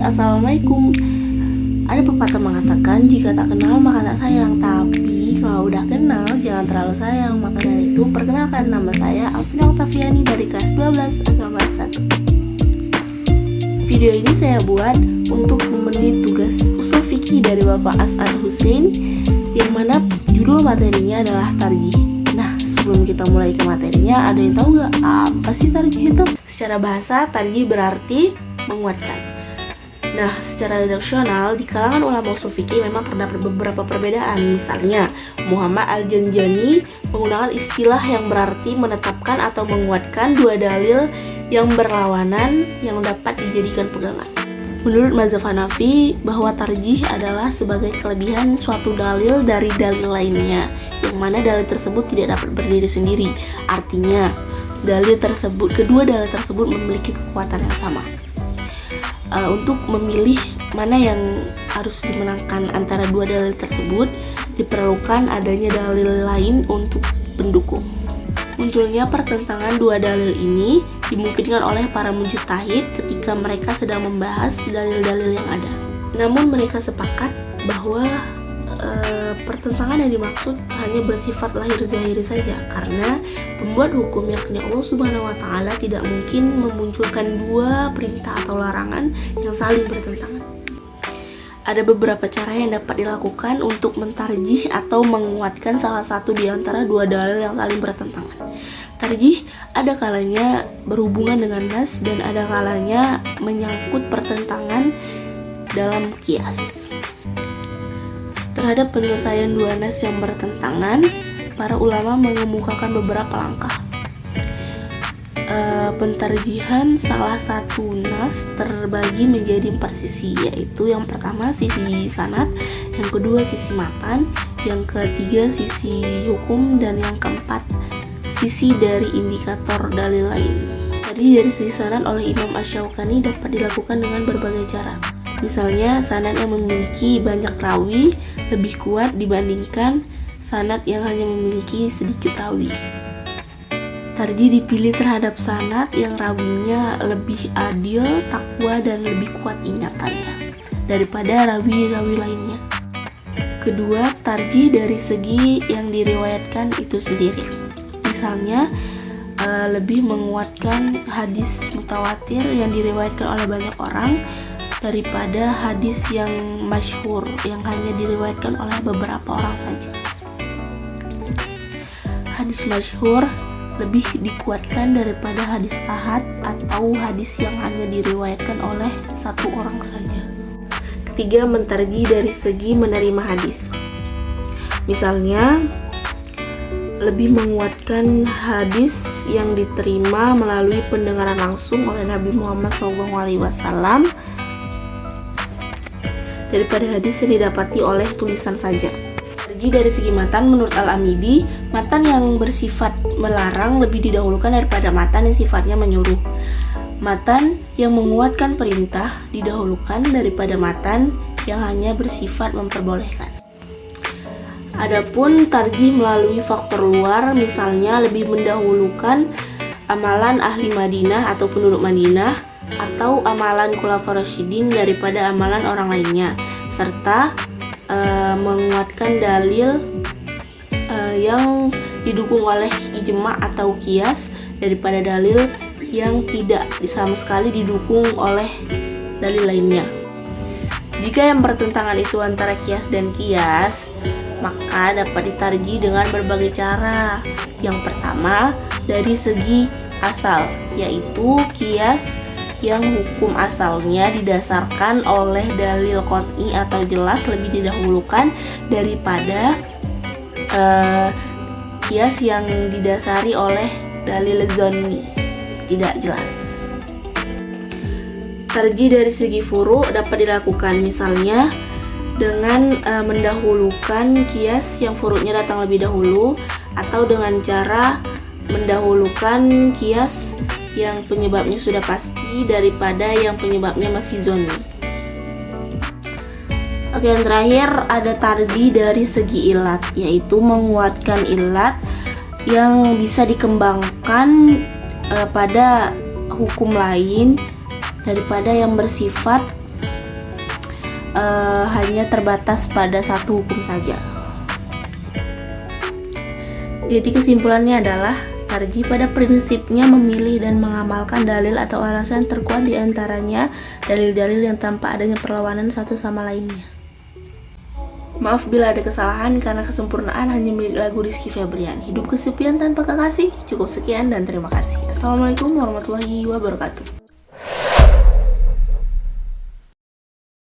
Assalamualaikum. Ada pepatah mengatakan jika tak kenal maka tak sayang, tapi kalau udah kenal jangan terlalu sayang. Maka dari itu perkenalkan, nama saya Alvina Oktaviani dari kelas 12 agama 1. Video ini saya buat untuk memenuhi tugas usul fikih dari Bapak As'ad Hussein, yang mana judul materinya adalah tarjih. Nah, sebelum kita mulai ke materinya, ada yang tahu gak apa sih tarjih itu? Secara bahasa, tarjih berarti menguatkan. Nah, secara redaksional di kalangan ulama usul fikih memang terdapat beberapa perbedaan. Misalnya, Muhammad Al-Janjani menggunakan istilah yang berarti menetapkan atau menguatkan dua dalil yang berlawanan yang dapat dijadikan pegangan. Menurut mazhab Hanafi, bahwa tarjih adalah sebagai kelebihan suatu dalil dari dalil lainnya, yang mana dalil tersebut tidak dapat berdiri sendiri. Artinya, kedua dalil tersebut memiliki kekuatan yang sama. Untuk memilih mana yang harus dimenangkan antara dua dalil tersebut, diperlukan adanya dalil lain untuk pendukung. Munculnya pertentangan dua dalil ini dimungkinkan oleh para mujtahid ketika mereka sedang membahas dalil-dalil yang ada. Namun mereka sepakat bahwa pertentangan yang dimaksud hanya bersifat lahir zahiri saja, karena pembuat hukum yakni Allah Subhanahu wa Ta'ala tidak mungkin memunculkan dua perintah atau larangan yang saling bertentangan. Ada beberapa cara yang dapat dilakukan untuk mentarjih atau menguatkan salah satu di antara dua dalil yang saling bertentangan. Tarjih ada kalanya berhubungan dengan nas dan ada kalanya menyangkut pertentangan dalam qiyas. Terhadap penyelesaian dua nas yang bertentangan, para ulama mengemukakan beberapa langkah. Pentarjihan salah satu nas terbagi menjadi 4 sisi, yaitu yang pertama sisi sanad, yang kedua sisi matan, yang ketiga sisi hukum, dan yang keempat sisi dari indikator dalil lain. Tadi dari sisi sanad oleh Imam Asy-Syaukani dapat dilakukan dengan berbagai cara. Misalnya, sanad yang memiliki banyak rawi lebih kuat dibandingkan sanad yang hanya memiliki sedikit rawi. Tarjih dipilih terhadap sanad yang rawinya lebih adil, takwa, dan lebih kuat ingatannya daripada rawi-rawi lainnya. Kedua, tarjih dari segi yang diriwayatkan itu sendiri. Misalnya, lebih menguatkan hadis mutawatir yang diriwayatkan oleh banyak orang daripada hadis yang masyhur yang hanya diriwayatkan oleh beberapa orang saja. Hadis masyhur lebih dikuatkan daripada hadis ahad atau hadis yang hanya diriwayatkan oleh satu orang saja. Ketiga, mentarjih dari segi menerima hadis. Misalnya, lebih menguatkan hadis yang diterima melalui pendengaran langsung oleh Nabi Muhammad SAW daripada hadis yang didapati oleh tulisan saja. Tarjih dari segi matan, menurut Al-Amidi, matan yang bersifat melarang lebih didahulukan daripada matan yang sifatnya menyuruh. Matan yang menguatkan perintah didahulukan daripada matan yang hanya bersifat memperbolehkan. Adapun tarjih melalui faktor luar, misalnya lebih mendahulukan amalan ahli Madinah atau penduduk Madinah atau amalan khulafaur rasyidin daripada amalan orang lainnya, serta menguatkan dalil yang didukung oleh ijma atau qiyas daripada dalil yang tidak sama sekali didukung oleh dalil lainnya. Jika yang bertentangan itu antara qiyas dan qiyas, maka dapat ditarjih dengan berbagai cara. Yang pertama, dari segi asal, yaitu qiyas yang hukum asalnya didasarkan oleh dalil qot'i atau jelas lebih didahulukan daripada qiyas yang didasari oleh dalil zonni tidak jelas. Tarjih dari segi furu' dapat dilakukan misalnya dengan mendahulukan qiyas yang furu'nya datang lebih dahulu, atau dengan cara mendahulukan qiyas yang penyebabnya sudah pasti daripada yang penyebabnya masih zonni. Oke, yang terakhir ada tarjih dari segi ilat, yaitu menguatkan ilat yang bisa dikembangkan pada hukum lain daripada yang bersifat hanya terbatas pada satu hukum saja. Jadi kesimpulannya adalah tarjih pada prinsipnya memilih dan mengamalkan dalil atau alasan terkuat, di antaranya dalil-dalil yang tanpa adanya perlawanan satu sama lainnya. Maaf bila ada kesalahan, karena kesempurnaan hanya milik lagu Rizky Febrian. Hidup kesepian tanpa kekasih. Cukup sekian dan terima kasih. Assalamualaikum warahmatullahi wabarakatuh.